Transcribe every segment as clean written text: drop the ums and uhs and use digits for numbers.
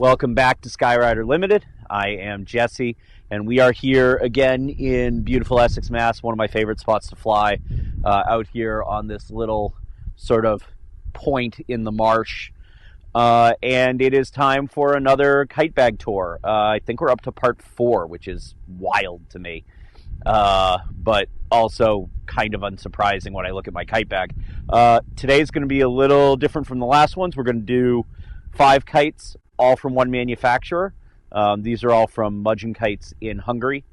Welcome back to Skyrider Limited. I am Jesse, and we are here again in beautiful Essex, Mass. One of my favorite spots to fly, out here on this little sort of point in the marsh. And it is time for another kite bag tour. I think we're up to part 4, which is wild to me, but also kind of unsurprising when I look at my kite bag. Today's going to be a little different from the last ones. We're going to do 5 kites, all from one manufacturer. These are all from Mugen Kites in Hungary.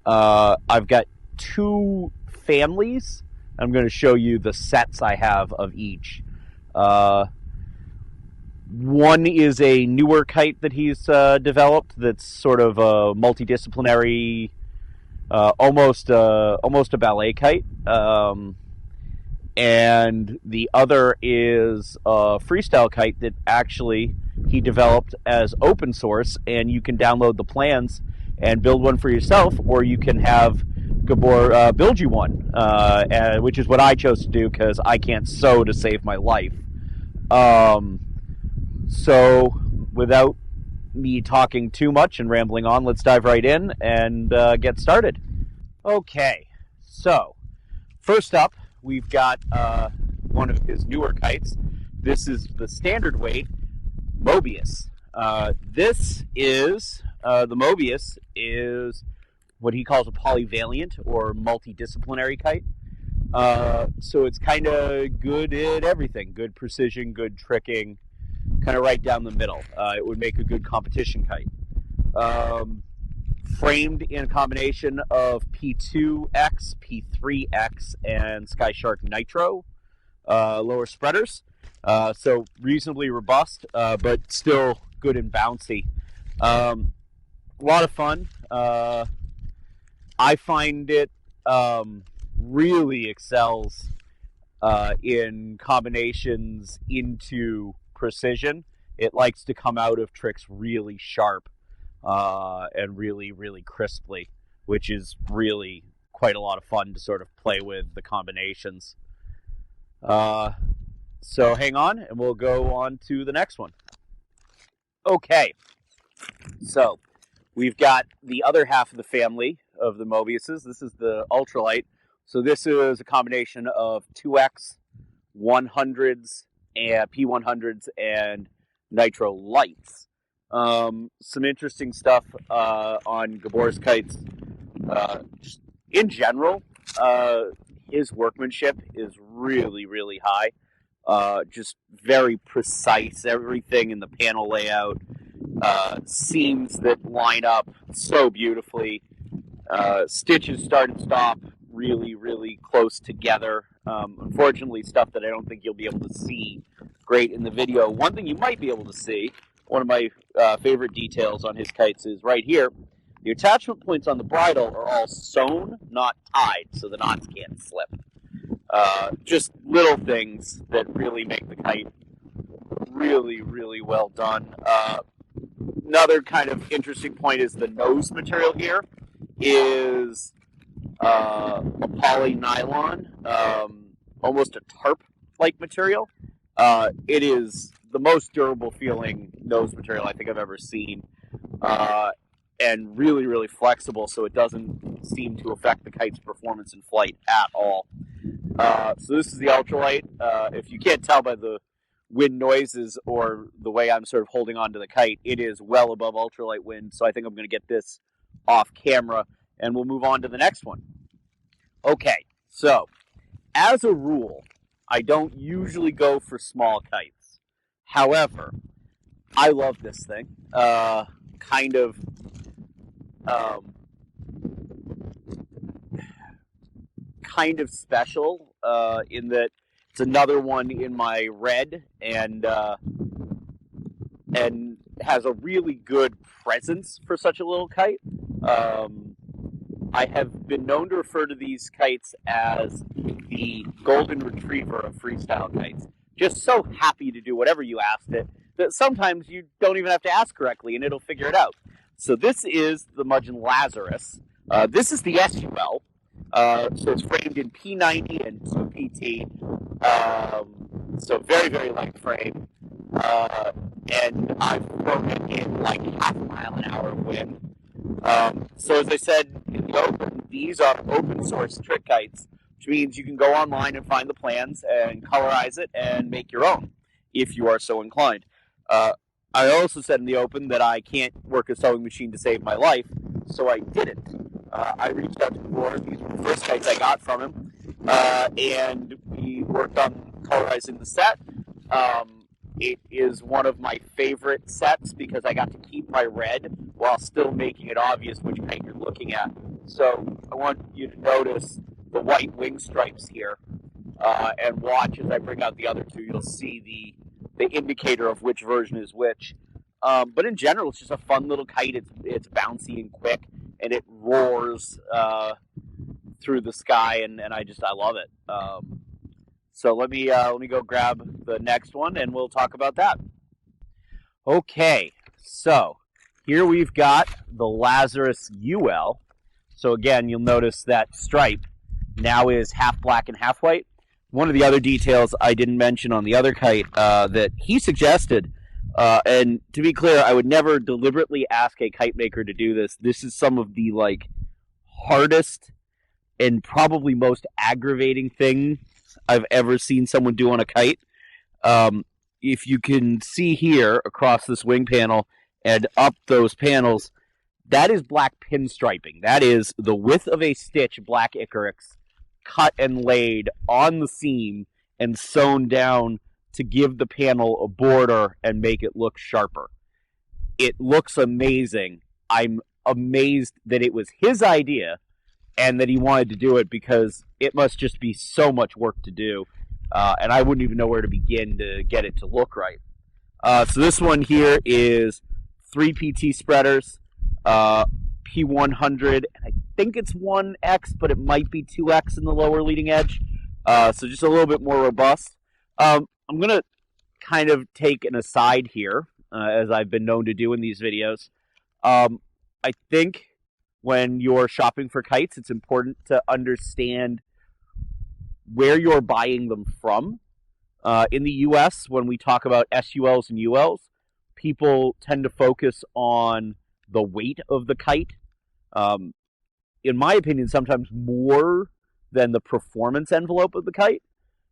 I've got 2 families. I'm going to show you the sets I have of each. One is a newer kite that he's developed that's sort of a multidisciplinary, almost a ballet kite. And the other is a freestyle kite that actually he developed as open source, and you can download the plans and build one for yourself, or you can have Gabor build you one, which is what I chose to do because I can't sew to save my life. So without me talking too much and rambling on, let's dive right in and get started. Okay, so first up, we've got one of his newer kites. This is the standard weight Mobius. This is, the Mobius is what he calls a polyvalent or multidisciplinary kite. So it's kind of good at everything. Good precision, good tricking, kind of right down the middle. It would make a good competition kite. Framed in a combination of P2X, P3X, and Sky Shark Nitro lower spreaders. So reasonably robust, but still good and bouncy. A lot of fun. I find it really excels in combinations into precision. It likes to come out of tricks really sharp and really, really crisply, which is really quite a lot of fun to sort of play with the combinations. So hang on, and we'll go on to the next one. Okay, so we've got the other half of the family of the Mobiuses. This is the Ultralight. So this is a combination of 2X, 100s, and P100s, and Nitro Lights. Some interesting stuff on Gabor's kites. Just in general, his workmanship is really, really high. Just very precise. Everything in the panel layout, seams that line up so beautifully. Stitches start and stop really, really close together. Unfortunately, stuff that I don't think you'll be able to see great in the video. One thing you might be able to see, one of my favorite details on his kites is right here. The attachment points on the bridle are all sewn, not tied, so the knots can't slip. Just little things that really make the kite really, really well done. Another kind of interesting point is the nose material here is a poly nylon, almost a tarp-like material. It is the most durable feeling nose material I think I've ever seen, and really, really flexible, so it doesn't seem to affect the kite's performance in flight at all. So this is the Ultralight. If you can't tell by the wind noises or the way I'm sort of holding on to the kite, it is well above ultralight wind, so I think I'm going to get this off camera, and we'll move on to the next one. Okay, so as a rule, I don't usually go for small kites. However, I love this thing. Kind of special in that it's another one in my red and has a really good presence for such a little kite. I have been known to refer to these kites as the golden retriever of freestyle kites. Just so happy to do whatever you asked it that sometimes you don't even have to ask correctly and it'll figure it out. So this is the Mugen Lazarus. This is the SUL. So it's framed in P90 and 2PT. So very, very light frame. and I've thrown it in like half a mile an hour of wind. So as I said in the open, these are open source trick kites, which means you can go online and find the plans and colorize it and make your own if you are so inclined. I also said in the open that I can't work a sewing machine to save my life, so I didn't. I reached out to Gabor. These were the first kites I got from him, and we worked on colorizing the set. It is one of my favorite sets because I got to keep my red while still making it obvious which kite you're looking at. So I want you to notice the white wing stripes here, and watch as I bring out the other two. You'll see the indicator of which version is which. But in general, it's just a fun little kite. It's bouncy and quick, and it roars through the sky, and I love it. So let me go grab the next one, and we'll talk about that. Okay, so here we've got the Lazarus UL. So again, you'll notice that stripe now is half black and half white. One of the other details I didn't mention on the other kite that he suggested, and to be clear, I would never deliberately ask a kite maker to do this. This is some of the hardest and probably most aggravating thing I've ever seen someone do on a kite. If you can see here across this wing panel and up those panels, that is black pinstriping. That is the width of a stitch black Icarus cut and laid on the seam and sewn down to give the panel a border and make it look sharper. It looks amazing. I'm amazed that it was his idea and that he wanted to do it because it must just be so much work to do. And I wouldn't even know where to begin to get it to look right. So this one here is 3 PT spreaders, P100, and I think it's 1X, but it might be 2X in the lower leading edge. So just a little bit more robust. I'm going to kind of take an aside here, as I've been known to do in these videos. I think when you're shopping for kites, it's important to understand where you're buying them from. In the US, when we talk about SULs and ULs, people tend to focus on the weight of the kite. In my opinion, sometimes more than the performance envelope of the kite.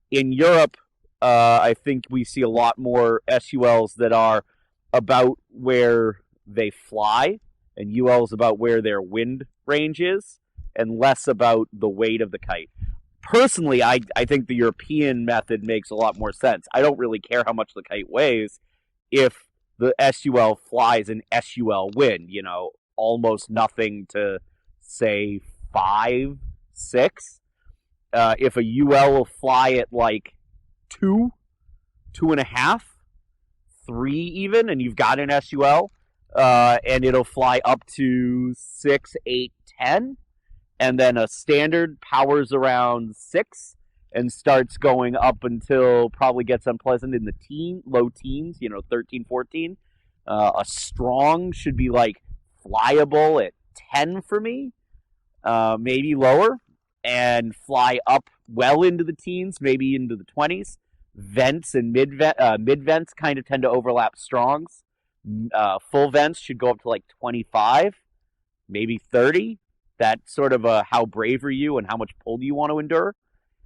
In Europe, I think we see a lot more SULs that are about where they fly, and ULs about where their wind range is, and less about the weight of the kite. Personally, I think the European method makes a lot more sense. I don't really care how much the kite weighs if the SUL flies an SUL wind, almost nothing to, say, 5, 6. If a UL will fly at 2, 2.5, 3 even, and you've got an SUL, and it'll fly up to 6, 8, 10, and then a standard powers around 6 and starts going up until probably gets unpleasant in the low teens, 13, 14. A strong should be flyable at 10 for me, maybe lower, and fly up well into the teens, maybe into the 20s. Vents and mid-vents kind of tend to overlap strongs. Full vents should go up to 25, maybe 30. That's sort of how brave are you and how much pull do you want to endure.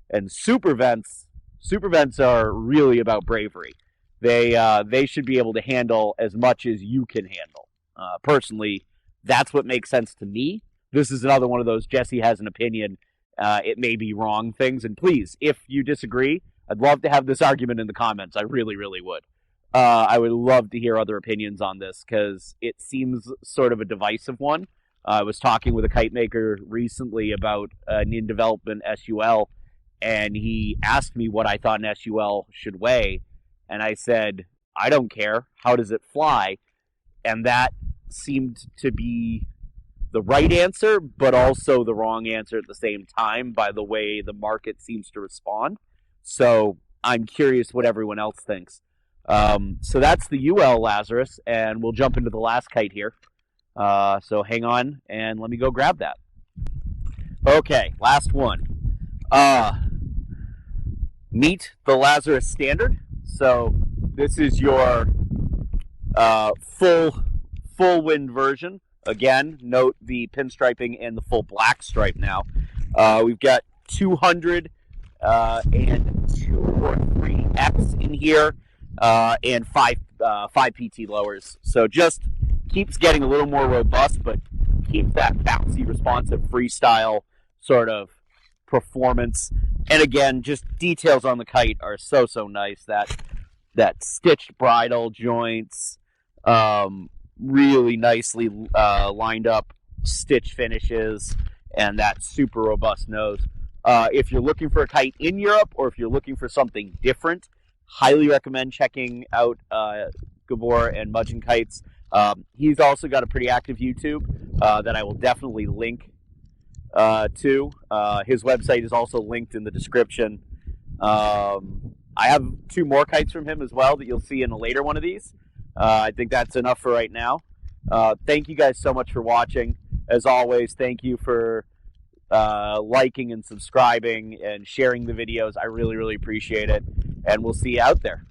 And super vents are really about bravery. They should be able to handle as much as you can handle. Personally, that's what makes sense to me. This is another one of those Jesse has an opinion. It may be wrong things. And please, if you disagree, I'd love to have this argument in the comments. I really, really would. I would love to hear other opinions on this because it seems sort of a divisive one. I was talking with a kite maker recently about an in-development SUL, and he asked me what I thought an SUL should weigh, and I said, I don't care. How does it fly? And that seemed to be the right answer, but also the wrong answer at the same time by the way the market seems to respond. So I'm curious what everyone else thinks. So that's the UL Lazarus, and we'll jump into the last kite here. So hang on, and let me go grab that. Okay, last one. Meet the Lazarus Standard. So this is your Full wind version. Again, note the pinstriping and the full black stripe now. We've got 200 and 2 or 3X in here, and 5 PT lowers. So just keeps getting a little more robust, but keeps that bouncy, responsive freestyle sort of performance. And again, just details on the kite are so nice. That stitched bridle joints, really nicely lined up stitch finishes, and that super robust nose. If you're looking for a kite in Europe, or if you're looking for something different, highly recommend checking out Gabor and Mugen Kites. He's also got a pretty active YouTube that I will definitely link to. His website is also linked in the description. I have 2 more kites from him as well that you'll see in a later one of these. I think that's enough for right now. Thank you guys so much for watching. As always, thank you for liking and subscribing and sharing the videos. I really appreciate it. And we'll see you out there.